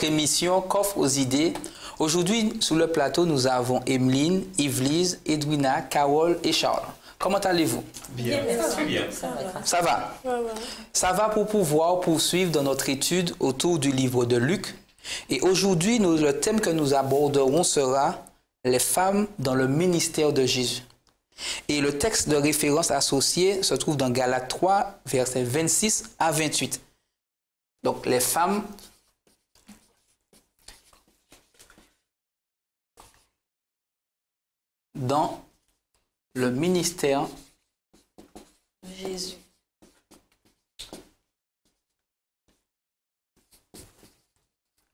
votre émission Coffre aux idées. Aujourd'hui, sur le plateau, nous avons Emeline, Yvelise, Edwina, Carole et Charles. Comment allez-vous? Bien, merci. Bien. Ça va? Ça va pour pouvoir poursuivre dans notre étude autour du livre de Luc. Et aujourd'hui, le thème que nous aborderons sera les femmes dans le ministère de Jésus. Et le texte de référence associé se trouve dans Galates 3, versets 26 à 28. Donc, les femmes dans le ministère Jésus.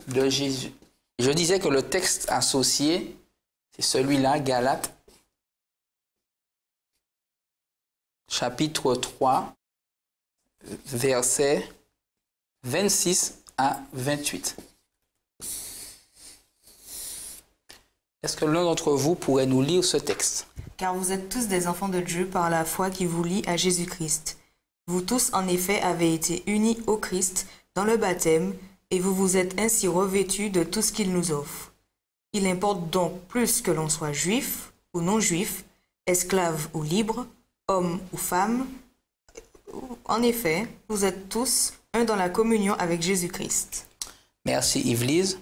de Jésus. Je disais que le texte associé, c'est celui-là, Galates, chapitre 3, versets 26 à 28. Est-ce que l'un d'entre vous pourrait nous lire ce texte? Car vous êtes tous des enfants de Dieu par la foi qui vous lie à Jésus-Christ. Vous tous, en effet, avez été unis au Christ dans le baptême, et vous vous êtes ainsi revêtus de tout ce qu'il nous offre. Il importe donc plus que l'on soit juif ou non-juif, esclave ou libre, homme ou femme. En effet, vous êtes tous un dans la communion avec Jésus-Christ. Merci Yvelise.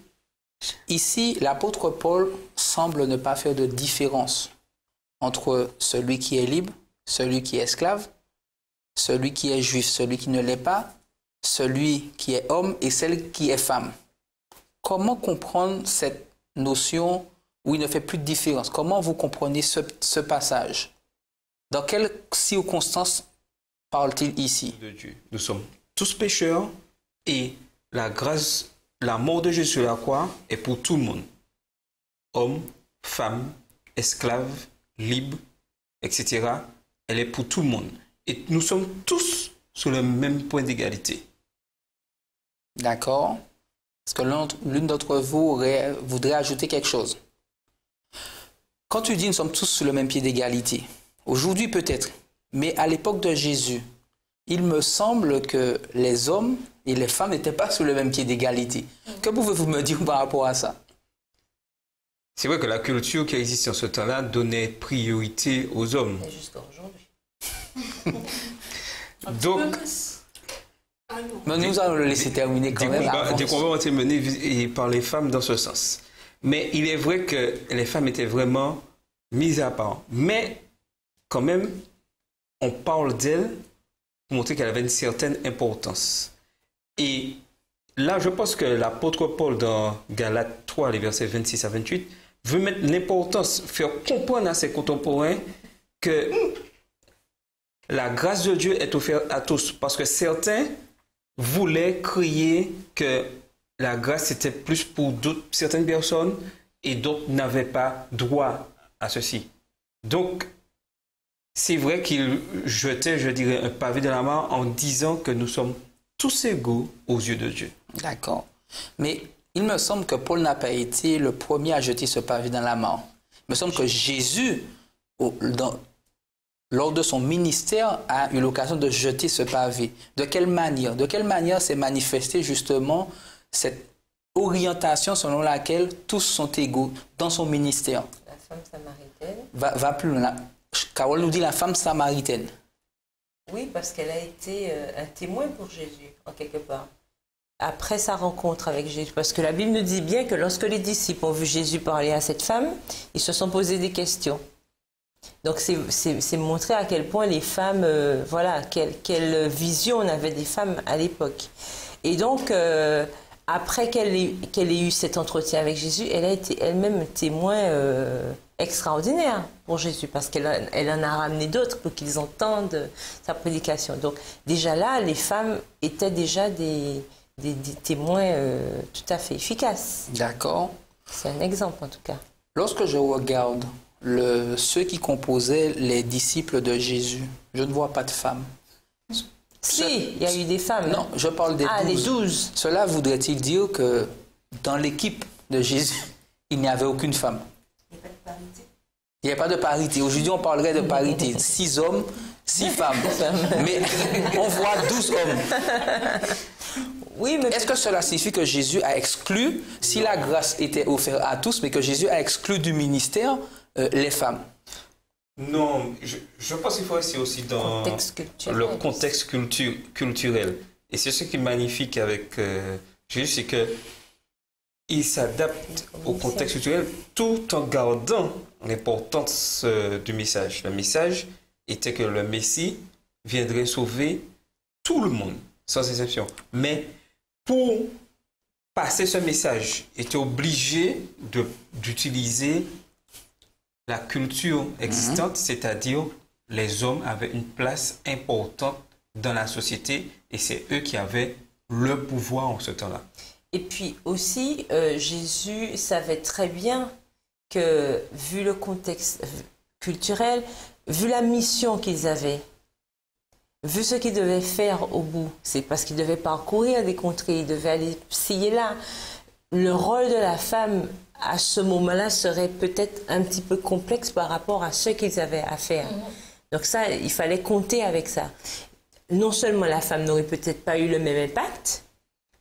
Ici, l'apôtre Paul semble ne pas faire de différence entre celui qui est libre, celui qui est esclave, celui qui est juif, celui qui ne l'est pas, celui qui est homme et celle qui est femme. Comment comprendre cette notion où il ne fait plus de différence? Comment vous comprenez ce passage? Dans quelles circonstances parle-t-il ici? De Dieu. Nous sommes tous pécheurs et la grâce, la mort de Jésus sur la croix est pour tout le monde. Hommes, femmes, esclaves, libres, etc. Elle est pour tout le monde. Et nous sommes tous sur le même point d'égalité. D'accord. Est-ce que l'une d'entre vous voudrait ajouter quelque chose? Quand tu dis nous sommes tous sur le même pied d'égalité, aujourd'hui peut-être, mais à l'époque de Jésus, il me semble que les hommes et les femmes n'étaient pas sur le même pied d'égalité. Que pouvez-vous me dire par rapport à ça? C'est vrai que la culture qui existait en ce temps-là donnait priorité aux hommes. Et jusqu'à aujourd'hui. Donc, Mais nous allons le laisser terminer quand même. des combats ont été menés par les femmes dans ce sens. Mais il est vrai que les femmes étaient vraiment mises à part. Mais quand même, on parle d'elles pour montrer qu'elle avait une certaine importance. Et là, je pense que l'apôtre Paul, dans Galates 3, les versets 26 à 28, veut mettre l'importance, faire comprendre à ses contemporains que la grâce de Dieu est offerte à tous. Parce que certains voulaient crier que la grâce était plus pour certaines personnes et d'autres n'avaient pas droit à ceci. Donc, c'est vrai qu'il jetait, je dirais, un pavé dans la mare en disant que nous sommes tous égaux aux yeux de Dieu. D'accord. Mais il me semble que Paul n'a pas été le premier à jeter ce pavé dans la mare. Il me semble que Jésus, lors de son ministère, a eu l'occasion de jeter ce pavé. De quelle manière? De quelle manière s'est manifestée justement cette orientation selon laquelle tous sont égaux dans son ministère? La femme samaritaine. Va plus loin. Carole nous dit la femme samaritaine. Oui, parce qu'elle a été un témoin pour Jésus, en quelque part. Après sa rencontre avec Jésus. Parce que la Bible nous dit bien que lorsque les disciples ont vu Jésus parler à cette femme, ils se sont posés des questions. Donc c'est montrer à quel point les femmes, voilà, quelle vision on avait des femmes à l'époque. Et donc, après qu'elle ait eu cet entretien avec Jésus, elle a été elle-même témoin extraordinaire pour Jésus, parce qu'elle en a ramené d'autres pour qu'ils entendent sa prédication. Donc déjà là, les femmes étaient déjà des témoins tout à fait efficaces. D'accord. C'est un exemple en tout cas. Lorsque je regarde ceux qui composaient les disciples de Jésus, je ne vois pas de femmes. Si, il y a eu des femmes. Non, je parle des 12. Ah, les 12. Cela voudrait-il dire que dans l'équipe de Jésus, il n'y avait aucune femme? Il n'y a pas de parité. Il n'y a pas de parité. Aujourd'hui, on parlerait de parité. 6 hommes, 6 femmes. Mais on voit 12 hommes. Oui, mais est-ce que cela signifie que Jésus a exclu, si la grâce était offerte à tous, mais que Jésus a exclu du ministère les femmes? Non, je pense qu'il faut rester aussi dans le contexte culturel. Et c'est ce qui est magnifique avec Jésus, c'est que il s'adapte au contexte culturel tout en gardant l'importance du message. Le message était que le Messie viendrait sauver tout le monde, sans exception. Mais pour passer ce message, il était obligé d'utiliser la culture existante, c'est-à-dire les hommes avaient une place importante dans la société et c'est eux qui avaient le pouvoir en ce temps-là. Et puis aussi, Jésus savait très bien que, vu le contexte culturel, vu la mission qu'ils avaient, vu ce qu'ils devaient faire au bout, c'est parce qu'ils devaient parcourir des contrées, ils devaient aller scier là. Le rôle de la femme, à ce moment-là, serait peut-être un petit peu complexe par rapport à ce qu'ils avaient à faire. Donc ça, il fallait compter avec ça. Non seulement la femme n'aurait peut-être pas eu le même impact,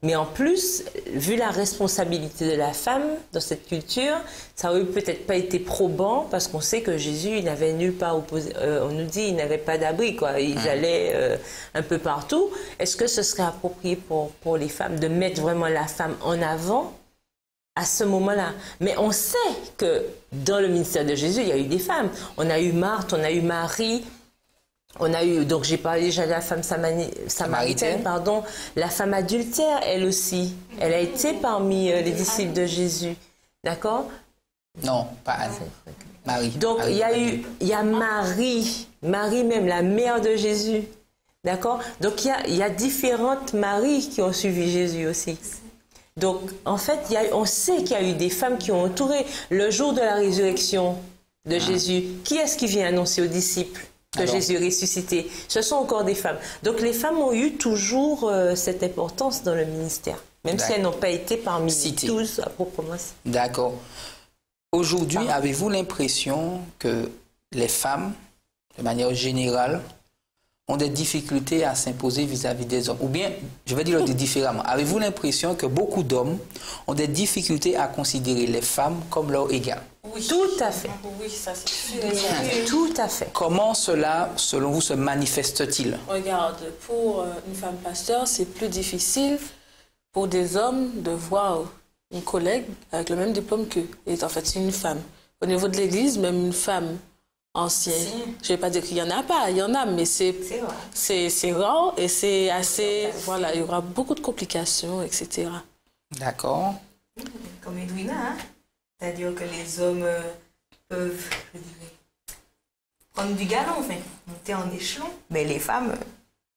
mais en plus, vu la responsabilité de la femme dans cette culture, ça aurait peut-être pas été probant parce qu'on sait que Jésus, il n'avait nulle part opposé. On nous dit il n'avait pas d'abri, quoi. Ils allaient un peu partout. Est-ce que ce serait approprié pour les femmes de mettre vraiment la femme en avant à ce moment-là? Mais on sait que dans le ministère de Jésus, il y a eu des femmes. On a eu Marthe, on a eu Marie. On a eu, donc j'ai parlé déjà de la femme samaritaine, pardon, la femme adultère, elle aussi. Elle a été parmi les disciples de Jésus. D'accord? Non, pas Anne. Marie. Donc il y a Marie, Marie même, la mère de Jésus. D'accord? Donc il y a différentes Maries qui ont suivi Jésus aussi. Donc en fait, on sait qu'il y a eu des femmes qui ont entouré le jour de la résurrection de Jésus. Qui est-ce qui vient annoncer aux disciples que Jésus est ressuscité? Ce sont encore des femmes. Donc les femmes ont eu toujours cette importance dans le ministère, même si elles n'ont pas été parmi tous à proprement. D'accord. Aujourd'hui, avez-vous l'impression que les femmes, de manière générale, ont des difficultés à s'imposer vis-à-vis des hommes? Ou bien, je vais dire différemment, avez-vous l'impression que beaucoup d'hommes ont des difficultés à considérer les femmes comme leur égales? Oui. Tout à fait. Oui, ça c'est sûr. Tout à fait. Comment cela, selon vous, se manifeste-t-il? Regarde, pour une femme pasteur, c'est plus difficile pour des hommes de voir une collègue avec le même diplôme qu'eux. Et en fait, c'est une femme. Au niveau de l'Église, même une femme ancienne, je ne vais pas dire qu'il n'y en a pas, il y en a, mais c'est rare et c'est assez... Voilà, il y aura beaucoup de complications, etc. D'accord. Comme Edwina, hein? C'est-à-dire que les hommes peuvent, je dirais, prendre du galon, enfin, monter en échelon, mais les femmes,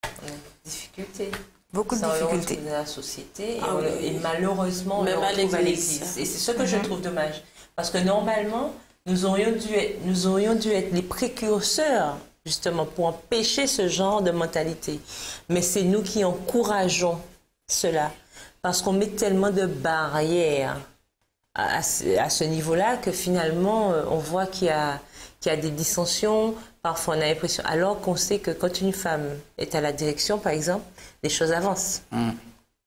on a des difficultés. Beaucoup de difficultés. Dans la société et malheureusement, même à l'Église. Et c'est ce que je trouve dommage. Parce que normalement, nous aurions dû être les précurseurs, justement, pour empêcher ce genre de mentalité. Mais c'est nous qui encourageons cela. Parce qu'on met tellement de barrières à ce niveau-là que finalement, on voit qu'il y a des dissensions. Parfois, on a l'impression, alors qu'on sait que quand une femme est à la direction, par exemple, les choses avancent.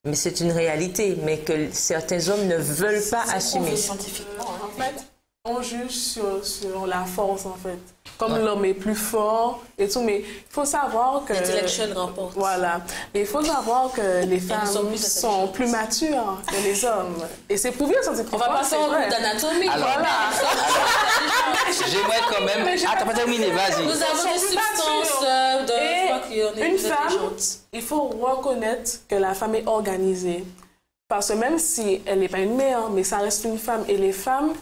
Mais c'est une réalité, mais que certains hommes ne veulent pas assumer. Scientifiquement, en fait, on juge sur la force, en fait. Comme l'homme est plus fort et tout, mais il faut savoir que... L'intellectuel remporte. Voilà. Mais il faut savoir que les femmes sont plus matures que les hommes. Et c'est prouvé scientifiquement. On va passer en cours d'anatomie. Voilà. J'aimerais quand même... Attends, pas terminer, vas-y. Nous avons des substances une femme, il faut reconnaître que la femme est organisée. Parce que même si elle n'est pas une mère, mais ça reste une femme. Et les femmes,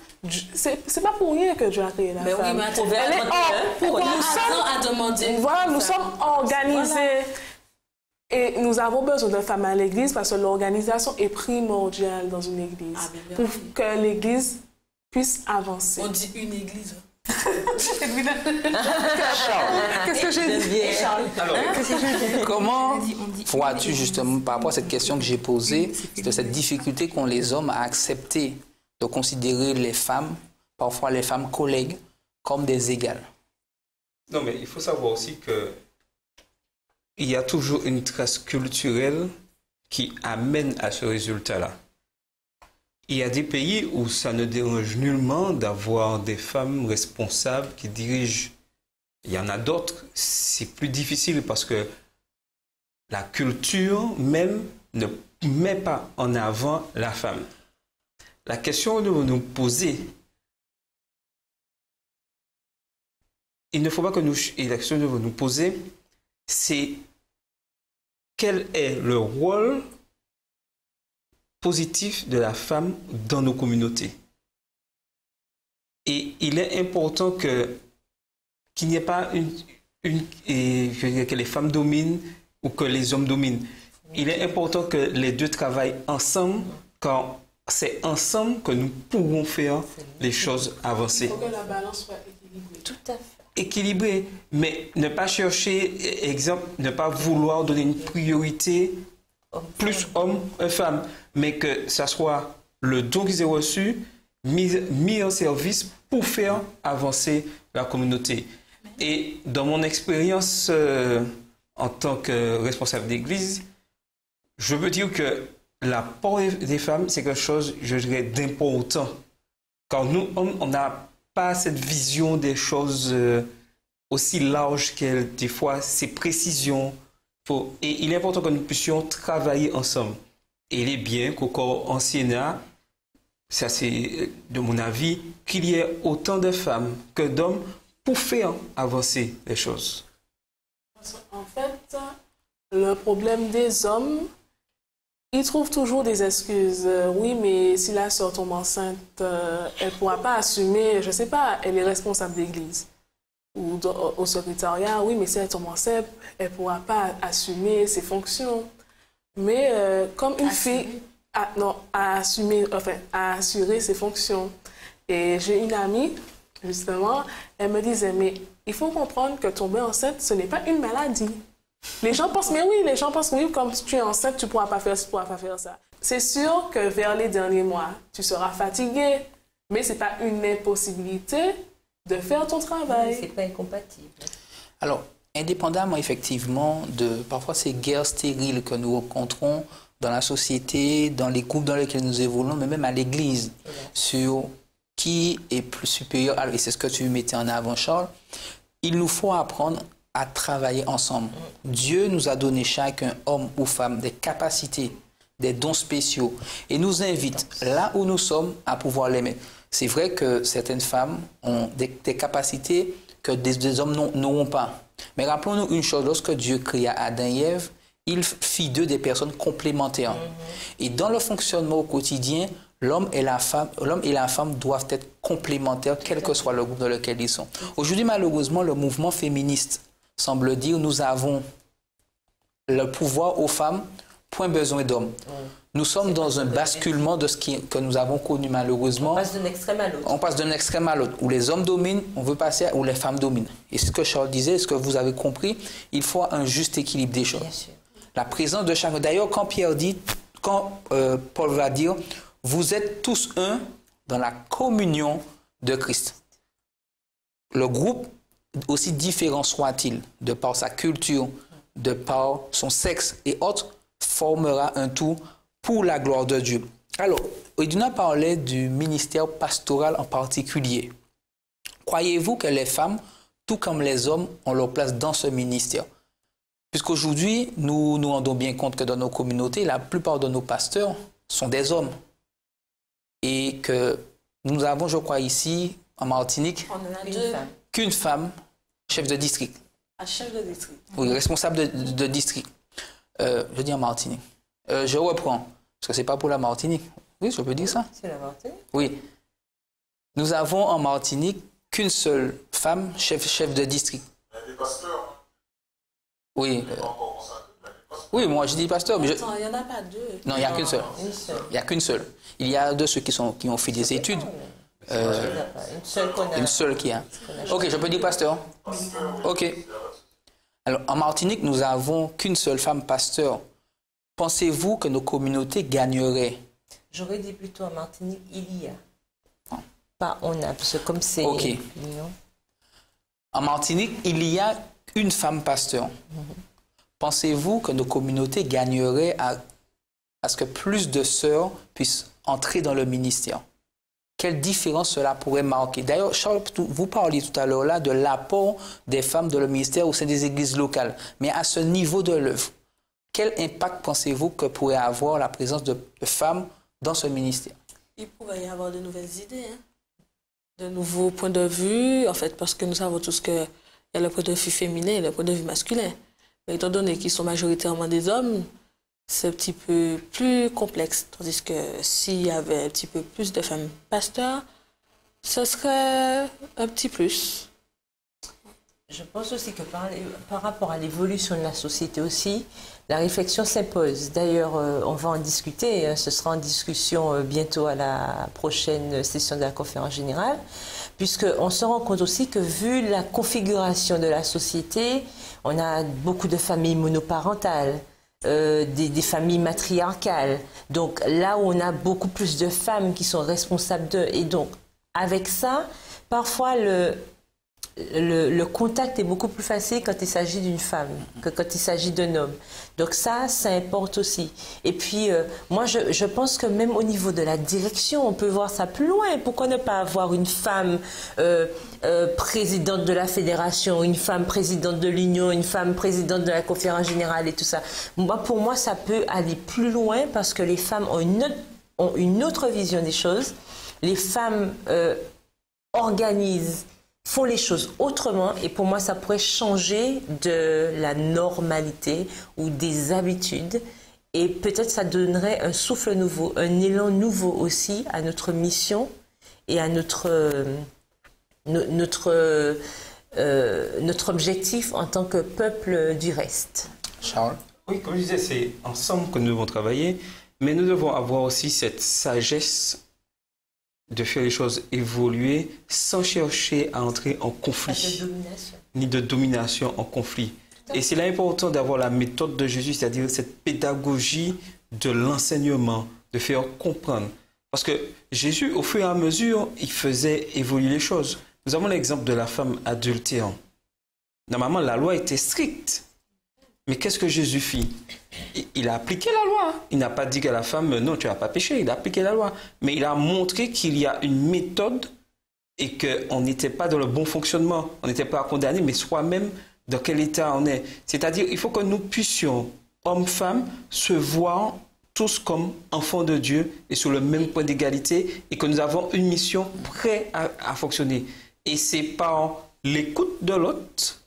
c'est pas pour rien que Dieu a créé la femme. Oui, mais nous sommes organisés. Et nous avons besoin de femmes à l'église parce que l'organisation est primordiale dans une église. Pour que l'église puisse avancer. On dit une église. Qu'est-ce que j'ai dit? Comment vois-tu justement par rapport à cette question que j'ai posée, de cette difficulté qu'ont les hommes à accepter de considérer les femmes, parfois les femmes collègues, comme des égales? Non, mais il faut savoir aussi que il y a toujours une trace culturelle qui amènent à ce résultat-là. Il y a des pays où ça ne dérange nullement d'avoir des femmes responsables qui dirigent. Il y en a d'autres, c'est plus difficile parce que la culture même ne met pas en avant la femme. La question que nous devons nous poser, il ne faut pas que nous... Et la question que nous devons nous poser, c'est quel est le rôle positif de la femme dans nos communautés. Et il est important qu'il n'y ait pas que les femmes dominent ou que les hommes dominent. Il est important que les deux travaillent ensemble, car c'est ensemble que nous pourrons faire les choses avancer. Il faut que la balance soit équilibrée. Tout à fait. Équilibré, mais ne pas chercher, exemple, ne pas vouloir donner une priorité plus homme et femme, mais que ça soit le don qu'ils aient reçu mis en service pour faire avancer la communauté. Et dans mon expérience en tant que responsable d'église, je veux dire que l'apport des femmes, c'est quelque chose, je dirais, d'important. Car nous, hommes, on n'a pas cette vision des choses aussi large qu'elle, des fois, ces précisions. Et il est important que nous puissions travailler ensemble. Et il est bien qu'au corps anciennat, ça c'est de mon avis, qu'il y ait autant de femmes que d'hommes pour faire avancer les choses. En fait, le problème des hommes, ils trouvent toujours des excuses. Oui, mais si la sœur tombe enceinte, elle ne pourra pas assumer, je ne sais pas, elle est responsable d'église ou au secrétariat. Oui, mais si elle tombe enceinte, elle ne pourra pas assumer ses fonctions. Mais comme une fille, à assurer ses fonctions. Et j'ai une amie, justement, elle me disait, mais il faut comprendre que tomber enceinte, ce n'est pas une maladie. Les gens pensent, mais oui, les gens pensent, oui, comme tu es enceinte, tu ne pourras pas faire ça, tu ne pourras pas faire ça. C'est sûr que vers les derniers mois, tu seras fatigué, mais ce n'est pas une impossibilité de faire ton travail. Ce n'est pas incompatible. Alors, indépendamment effectivement de parfois ces guerres stériles que nous rencontrons dans la société, dans les groupes dans lesquels nous évoluons, mais même à l'église, sur qui est plus supérieur, et c'est ce que tu mettais en avant, Charles, il nous faut apprendre à travailler ensemble. Dieu nous a donné chacun, homme ou femme, des capacités, des dons spéciaux, et nous invite, là où nous sommes, à pouvoir les mettre. C'est vrai que certaines femmes ont des capacités que des hommes n'auront pas. Mais rappelons-nous une chose, lorsque Dieu créa Adam et Ève, il fit d'eux des personnes complémentaires. Et dans le fonctionnement au quotidien, l'homme et la femme doivent être complémentaires, quel que soit le groupe dans lequel ils sont. Aujourd'hui, malheureusement, le mouvement féministe semble dire nous avons le pouvoir aux femmes, point besoin d'hommes. Nous sommes dans un basculement de ce que nous avons connu malheureusement. On passe d'un extrême à l'autre. On passe d'un extrême à l'autre. Où les hommes dominent, on veut passer où les femmes dominent. Et ce que Charles disait, ce que vous avez compris, il faut un juste équilibre des choses. Bien sûr. La présence de chacun. D'ailleurs, quand Pierre dit, Paul va dire, vous êtes tous un dans la communion de Christ. Le groupe, aussi différent soit-il, de par sa culture, de par son sexe et autres, formera un tout pour la gloire de Dieu. Alors, Eduna parlait du ministère pastoral en particulier. Croyez-vous que les femmes, tout comme les hommes, ont leur place dans ce ministère? Puisqu'aujourd'hui, nous nous rendons bien compte que dans nos communautés, la plupart de nos pasteurs sont des hommes. Et que nous avons, je crois, ici, en Martinique, On en a deux. qu'une femme chef de district. À chef de district. Oui, responsable de district. Je dis en Martinique. Je reprends, parce que ce n'est pas pour la Martinique. Oui, je peux dire ça? C'est la Martinique. Oui. Nous avons en Martinique qu'une seule femme chef de district. Il y a des pasteurs. Oui. Pas encore consacrés, mais des pasteurs. Oui, moi je dis pasteur, mais Attends, il n'y en a pas deux. non, il n'y a qu'une seule. Une seule. Il n'y a qu'une seule. Il y a de ceux qui ont fait des études. Une seule qu'on a. Une seule qui a. Ok, je peux dire pasteur. Ok. Alors, en Martinique, nous n'avons qu'une seule femme pasteur. Pensez-vous que nos communautés gagneraient? J'aurais dit plutôt en Martinique, il y a. Pas on a, parce que comme c'est... Ok. Non. En Martinique, il y a une femme pasteur. Pensez-vous que nos communautés gagneraient à à ce que plus de sœurs puissent entrer dans le ministère? Quelle différence cela pourrait marquer? D'ailleurs, Charles, vous parliez tout à l'heure là de l'apport des femmes dans le ministère au sein des églises locales. Mais à ce niveau de l'œuvre, quel impact pensez-vous que pourrait avoir la présence de femmes dans ce ministère? Il pourrait y avoir de nouvelles idées, hein, de nouveaux points de vue, en fait, parce que nous savons tous qu'il y a le point de vue féminin et le point de vue masculin. Mais étant donné qu'ils sont majoritairement des hommes, c'est un petit peu plus complexe. Tandis que s'il y avait un petit peu plus de femmes pasteurs, ce serait un petit plus. Je pense aussi que par rapport à l'évolution de la société aussi, la réflexion s'impose. D'ailleurs, on va en discuter. Ce sera en discussion bientôt à la prochaine session de la conférence générale, puisqu'on se rend compte aussi que vu la configuration de la société, on a beaucoup de familles monoparentales. Des familles matriarcales. Donc là où on a beaucoup plus de femmes qui sont responsables d'eux. Et donc avec ça, parfois le contact est beaucoup plus facile quand il s'agit d'une femme que quand il s'agit d'un homme. Donc ça importe aussi. Et puis moi je pense que même au niveau de la direction, on peut voir ça plus loin. Pourquoi ne pas avoir une femme présidente de la fédération, une femme présidente de l'union, une femme présidente de la conférence générale et tout ça? Pour moi, ça peut aller plus loin parce que les femmes ont une autre vision des choses. Les femmes organisent, font les choses autrement et pour moi, ça pourrait changer de la normalité ou des habitudes. Et peut-être ça donnerait un souffle nouveau, un élan nouveau aussi à notre mission et à notre objectif en tant que peuple du reste. Charles? Oui, comme je disais, c'est ensemble que nous devons travailler, mais nous devons avoir aussi cette sagesse de faire les choses évoluer sans chercher à entrer en conflit. Ni de domination en conflit. Et c'est là important d'avoir la méthode de Jésus, c'est-à-dire cette pédagogie de l'enseignement, de faire comprendre. Parce que Jésus, au fur et à mesure, il faisait évoluer les choses. Nous avons l'exemple de la femme adultère. Normalement, la loi était stricte. Mais qu'est-ce que Jésus fit? Il a appliqué la loi. Il n'a pas dit à la femme, non, tu n'as pas péché. Il a appliqué la loi. Mais il a montré qu'il y a une méthode et qu'on n'était pas dans le bon fonctionnement. On n'était pas condamné, mais soi-même, dans quel état on est. C'est-à-dire, il faut que nous puissions, hommes, femmes, se voir tous comme enfants de Dieu et sur le même point d'égalité et que nous avons une mission prête à fonctionner. Et c'est par l'écoute de l'autre,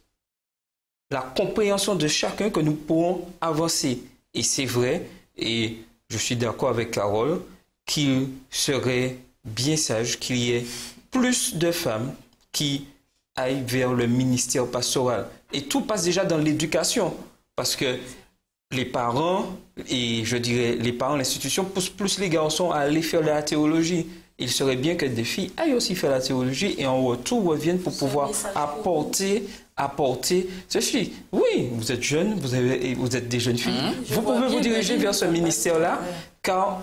la compréhension de chacun que nous pourrons avancer. Et c'est vrai, et je suis d'accord avec Carole, qu'il serait bien sage qu'il y ait plus de femmes qui aillent vers le ministère pastoral. Et tout passe déjà dans l'éducation, parce que les parents, et je dirais les parents, l'institution, poussent plus les garçons à aller faire de la théologie. Il serait bien que des filles aillent aussi faire la théologie et en retour reviennent pour pouvoir apporter ceci. Oui, vous êtes jeunes, vous êtes des jeunes filles. Vous pouvez vous diriger vers ce ministère-là, car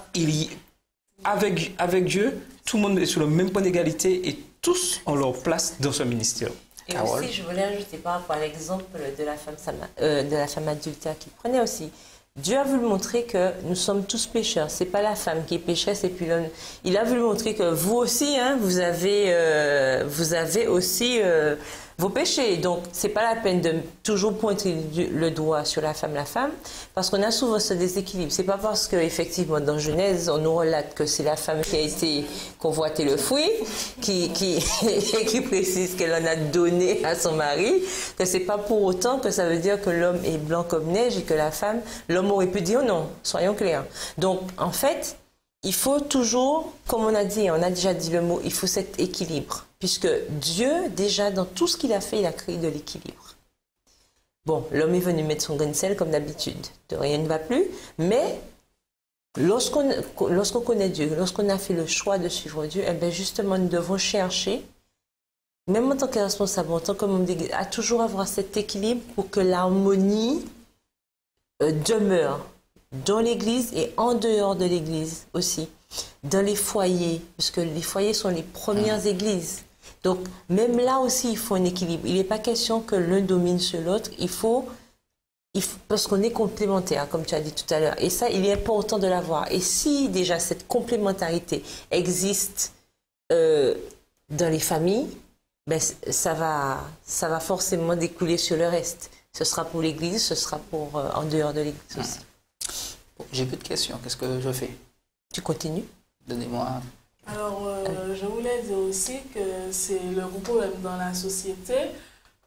avec Dieu, tout le monde est sur le même point d'égalité et tous ont leur place dans ce ministère. Et aussi, je voulais ajouter par rapport à l'exemple de la femme adultère qui prenait aussi. Dieu a voulu montrer que nous sommes tous pécheurs. C'est pas la femme qui est pécheresse et puis l'homme. Il a voulu montrer que vous aussi, hein, vous avez aussi vos péchés. Donc, c'est pas la peine de toujours pointer le doigt sur la femme, parce qu'on a souvent ce déséquilibre. C'est pas parce que effectivement dans Genèse, on nous relate que c'est la femme qui a été convoiter le fruit, qui précise qu'elle en a donné à son mari, que c'est pas pour autant que ça veut dire que l'homme est blanc comme neige et que la femme, l'homme aurait pu dire non. Soyons clairs. Donc, en fait, il faut toujours, comme on a déjà dit le mot, il faut cet équilibre. Puisque Dieu, déjà, dans tout ce qu'il a fait, il a créé de l'équilibre. Bon, l'homme est venu mettre son grain de sel comme d'habitude. De rien ne va plus. Mais lorsqu'on connaît Dieu, lorsqu'on a fait le choix de suivre Dieu, eh bien justement, nous devons chercher, même en tant que responsable, en tant que membre d'église, à toujours avoir cet équilibre pour que l'harmonie demeure dans l'église et en dehors de l'église aussi. Dans les foyers, puisque les foyers sont les premières églises. Donc, même là aussi, il faut un équilibre. Il n'est pas question que l'un domine sur l'autre. Il faut parce qu'on est complémentaires, comme tu as dit tout à l'heure. Et ça, il est important de l'avoir. Et si déjà cette complémentarité existe dans les familles, ben, ça va forcément découler sur le reste. Ce sera pour l'Église, ce sera pour en dehors de l'Église aussi. Bon, j'ai plus de questions. Qu'est-ce que je fais? Tu continues? Donnez-moi. Alors, je voulais dire aussi que c'est le gros problème dans la société,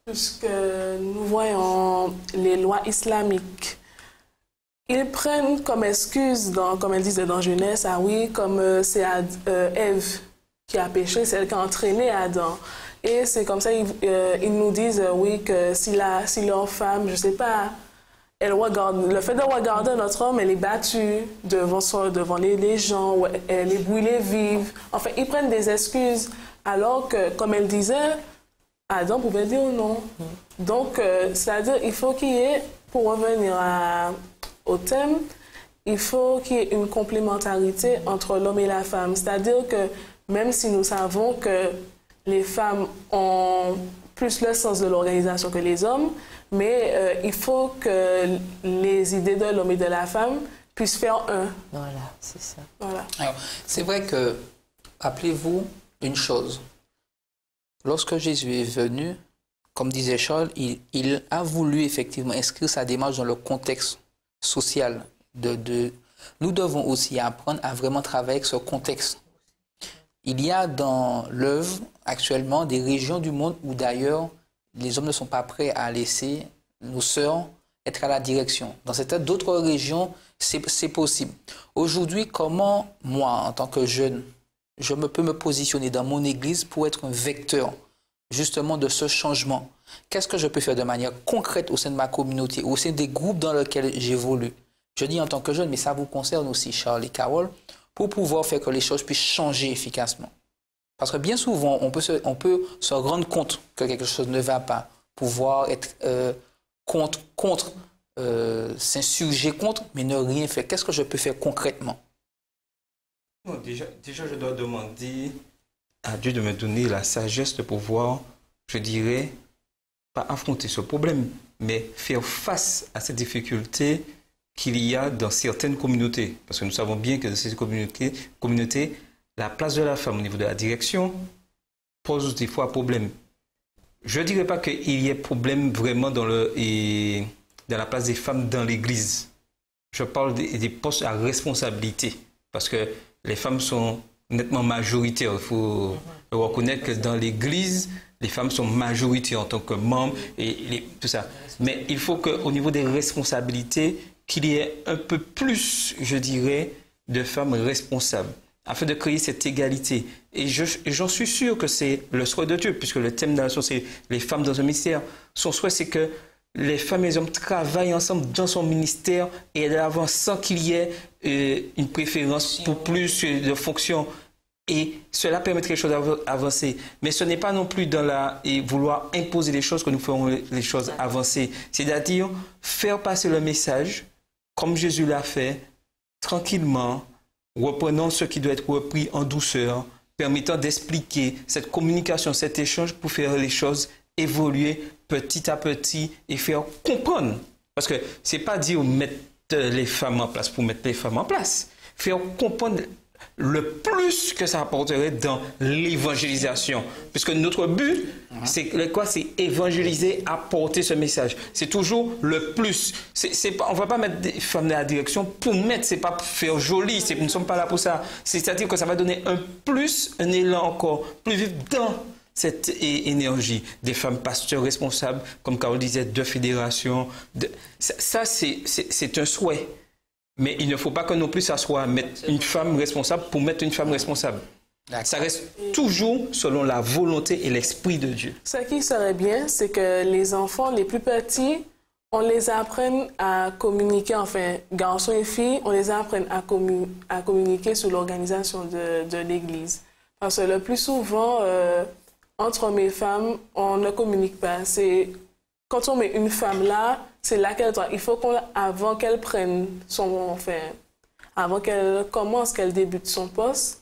puisque nous voyons les lois islamiques. Ils prennent comme excuse, comme elle disait dans Genèse, ah oui, comme c'est Ève qui a péché, c'est elle qui a entraîné Adam. Et c'est comme ça, ils nous disent, oui, que si leur femme, je ne sais pas, le fait de regarder notre homme, elle est battue devant les gens, elle est brûlée vive. Enfin, ils prennent des excuses, alors que, comme elle disait, Adam pouvait dire non. Donc, c'est-à-dire, il faut qu'il y ait, pour revenir au thème, il faut qu'il y ait une complémentarité entre l'homme et la femme. C'est-à-dire que même si nous savons que les femmes ont plus le sens de l'organisation que les hommes, mais il faut que les idées de l'homme et de la femme puissent faire un. Voilà, c'est ça. Voilà. Alors, c'est vrai que, rappelez-vous une chose. Lorsque Jésus est venu, comme disait Charles, il a voulu effectivement inscrire sa démarche dans le contexte social. Nous devons aussi apprendre à vraiment travailler avec ce contexte. Il y a dans l'œuvre actuellement des régions du monde où d'ailleurs les hommes ne sont pas prêts à laisser nos sœurs être à la direction. Dans d'autres régions, c'est possible. Aujourd'hui, comment moi, en tant que jeune, je peux me positionner dans mon église pour être un vecteur justement de ce changement? Qu'est-ce que je peux faire de manière concrète au sein de ma communauté, au sein des groupes dans lesquels j'évolue? Je dis en tant que jeune, mais ça vous concerne aussi, Charles et Carole, pour pouvoir faire que les choses puissent changer efficacement. Parce que bien souvent, on peut se rendre compte que quelque chose ne va pas, pouvoir être s'insurger contre, mais ne rien faire. Qu'est-ce que je peux faire concrètement? Non, déjà, je dois demander à Dieu de me donner la sagesse de pouvoir, je dirais, pas affronter ce problème, mais faire face à ces difficultés qu'il y a dans certaines communautés. Parce que nous savons bien que dans ces communautés, la place de la femme au niveau de la direction pose des fois problème. Je ne dirais pas qu'il y ait problème vraiment dans la place des femmes dans l'Église. Je parle des postes à responsabilité. Parce que les femmes sont nettement majoritaires. Il faut reconnaître que dans l'Église, les femmes sont majoritaires en tant que membres et tout ça. Mais il faut qu'au niveau des responsabilités, qu'il y ait un peu plus, je dirais, de femmes responsables, afin de créer cette égalité. Et j'en suis sûr que c'est le souhait de Dieu, puisque le thème de la leçon, c'est les femmes dans un ministère. Son souhait, c'est que les femmes et les hommes travaillent ensemble dans son ministère et avancent sans qu'il y ait une préférence pour plus de fonctions. Et cela permettrait les choses d'avancer. Mais ce n'est pas non plus vouloir imposer les choses que nous ferons les choses avancer. C'est-à-dire faire passer le message, comme Jésus l'a fait, tranquillement, reprenant ce qui doit être repris en douceur, permettant d'expliquer cette communication, cet échange pour faire les choses évoluer petit à petit et faire comprendre. Parce que ce n'est pas dire mettre les femmes en place pour mettre les femmes en place. Faire comprendre le plus que ça apporterait dans l'évangélisation. Puisque notre but, c'est quoi? C'est évangéliser, apporter ce message. C'est toujours le plus. On ne va pas mettre des femmes dans la direction pour mettre, c'est pas pour faire joli, nous ne sommes pas là pour ça. C'est-à-dire que ça va donner un plus, un élan encore plus vif dans cette énergie. Des femmes pasteurs responsables, comme Carole disait, de fédérations. Ça, c'est un souhait. Mais il ne faut pas que non plus ça soit mettre une femme responsable pour mettre une femme responsable. Ça reste toujours selon la volonté et l'esprit de Dieu. Ce qui serait bien, c'est que les enfants les plus petits, on les apprenne à communiquer, enfin, garçons et filles, on les apprenne à communiquer sur l'organisation de l'Église. Parce que le plus souvent, entre hommes et femmes, on ne communique pas. Quand on met une femme là, c'est là qu'elle doit. Il faut avant qu'elle prenne avant qu'elle commence, qu'elle débute son poste,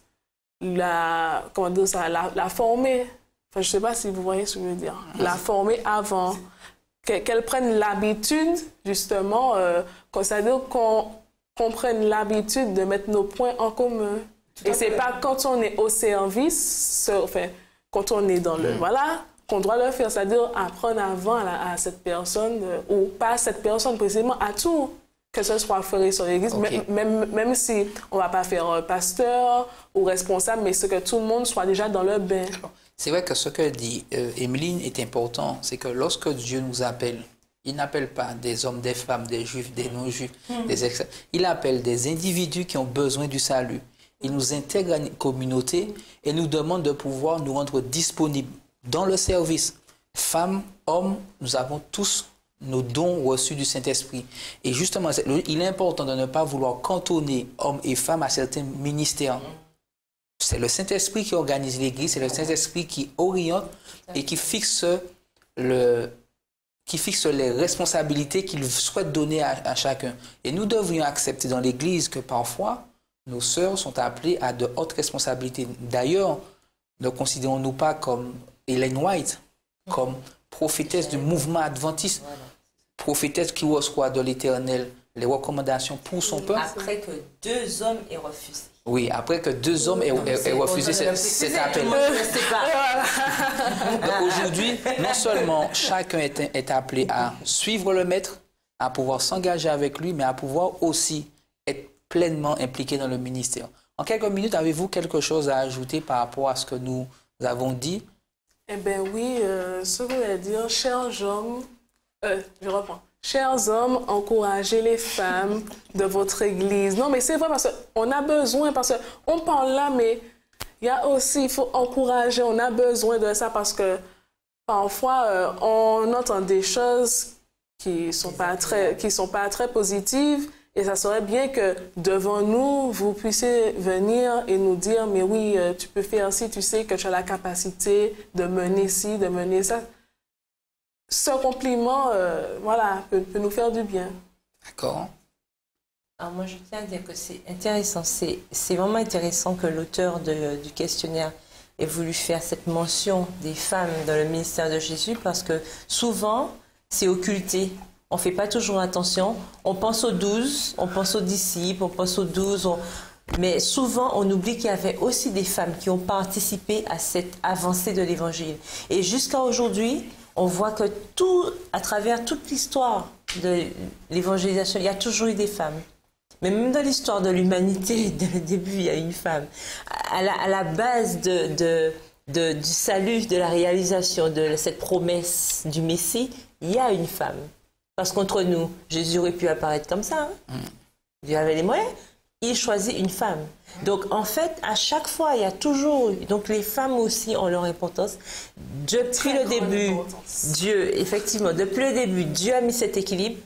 la former. Enfin, je ne sais pas si vous voyez ce que je veux dire. La former avant. qu'elles prennent l'habitude, justement, c'est-à-dire qu'on prenne l'habitude de mettre nos points en commun. Et c'est pas quand on est au service, enfin, quand on est dans le... Voilà, qu'on doit le faire, c'est-à-dire apprendre avant à cette personne, ou pas à cette personne précisément, à tout, que ce soit frère et sur l'église, même si on ne va pas faire pasteur ou responsable, mais c'est que tout le monde soit déjà dans le bain. C'est vrai que ce que dit Emeline est important, c'est que lorsque Dieu nous appelle, il n'appelle pas des hommes, des femmes, des juifs, des non-juifs, il appelle des individus qui ont besoin du salut. Il nous intègre à une communauté et nous demande de pouvoir nous rendre disponibles dans le service. Femmes, hommes, nous avons tous nos dons reçus du Saint-Esprit. Et justement, il est important de ne pas vouloir cantonner hommes et femmes à certains ministères. C'est le Saint-Esprit qui organise l'Église, c'est le Saint-Esprit qui oriente et qui fixe les responsabilités qu'il souhaite donner à chacun. Et nous devrions accepter dans l'Église que parfois, nos sœurs sont appelées à de hautes responsabilités. D'ailleurs, ne considérons-nous pas comme Ellen White, comme prophétesse du mouvement adventiste, prophétesse qui reçoit de l'Éternel les recommandations pour son peuple. Après que 2 hommes aient refusé. Oui, après que 2 hommes aient refusé cet appel. Aujourd'hui, non seulement chacun est appelé à suivre le maître, à pouvoir s'engager avec lui, mais à pouvoir aussi être pleinement impliqué dans le ministère. En quelques minutes, avez-vous quelque chose à ajouter par rapport à ce que nous avons dit? Eh bien oui, ce que je voulais dire, chers hommes, je reprends. Chers hommes, encouragez les femmes de votre Église. Non, mais c'est vrai parce qu'on a besoin, parce qu'on parle là, mais il y a aussi, il faut encourager, on a besoin de ça parce que parfois, on entend des choses qui ne sont pas très positives et ça serait bien que devant nous, vous puissiez venir et nous dire, mais oui, tu peux faire ci, tu sais que tu as la capacité de mener ci, de mener ça. Ce compliment, voilà, peut nous faire du bien. D'accord. Alors moi, je tiens à dire que c'est intéressant. C'est vraiment intéressant que l'auteur du questionnaire ait voulu faire cette mention des femmes dans le ministère de Jésus parce que souvent, c'est occulté. On ne fait pas toujours attention. On pense aux 12, on pense aux disciples, on pense aux 12. Mais souvent, on oublie qu'il y avait aussi des femmes qui ont participé à cette avancée de l'Évangile. Et jusqu'à aujourd'hui, on voit que à travers toute l'histoire de l'évangélisation, il y a toujours eu des femmes. Mais même dans l'histoire de l'humanité, dès le début, il y a une femme. À la base du salut, de la réalisation de cette promesse du Messie, il y a une femme. Parce qu'entre nous, Jésus aurait pu apparaître comme ça. Dieu avait les moyens. Il choisit une femme. Donc, en fait, à chaque fois, il y a toujours... Donc, les femmes aussi ont leur importance. Depuis le début, Dieu, effectivement, depuis le début, Dieu a mis cet équilibre,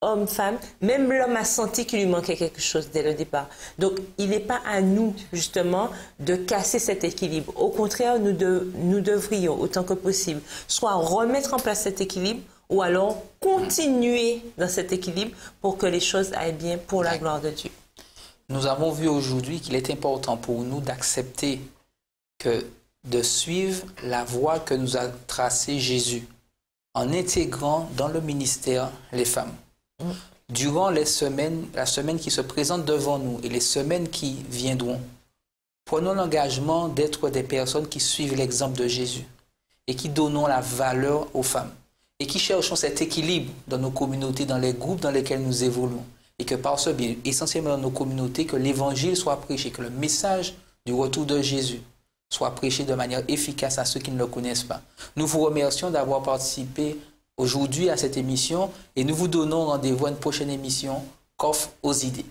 homme-femme. Même l'homme a senti qu'il lui manquait quelque chose dès le départ. Donc, il n'est pas à nous, justement, de casser cet équilibre. Au contraire, nous devrions, autant que possible, soit remettre en place cet équilibre, ou alors continuer dans cet équilibre pour que les choses aillent bien pour la gloire de Dieu. Nous avons vu aujourd'hui qu'il est important pour nous d'accepter de suivre la voie que nous a tracée Jésus en intégrant dans le ministère les femmes. Durant la semaine qui se présente devant nous et les semaines qui viendront, prenons l'engagement d'être des personnes qui suivent l'exemple de Jésus et qui donnons la valeur aux femmes et qui cherchons cet équilibre dans nos communautés, dans les groupes dans lesquels nous évoluons. Et que par ce bien, essentiellement dans nos communautés, que l'évangile soit prêché, que le message du retour de Jésus soit prêché de manière efficace à ceux qui ne le connaissent pas. Nous vous remercions d'avoir participé aujourd'hui à cette émission et nous vous donnons rendez-vous à une prochaine émission, Coffre aux idées.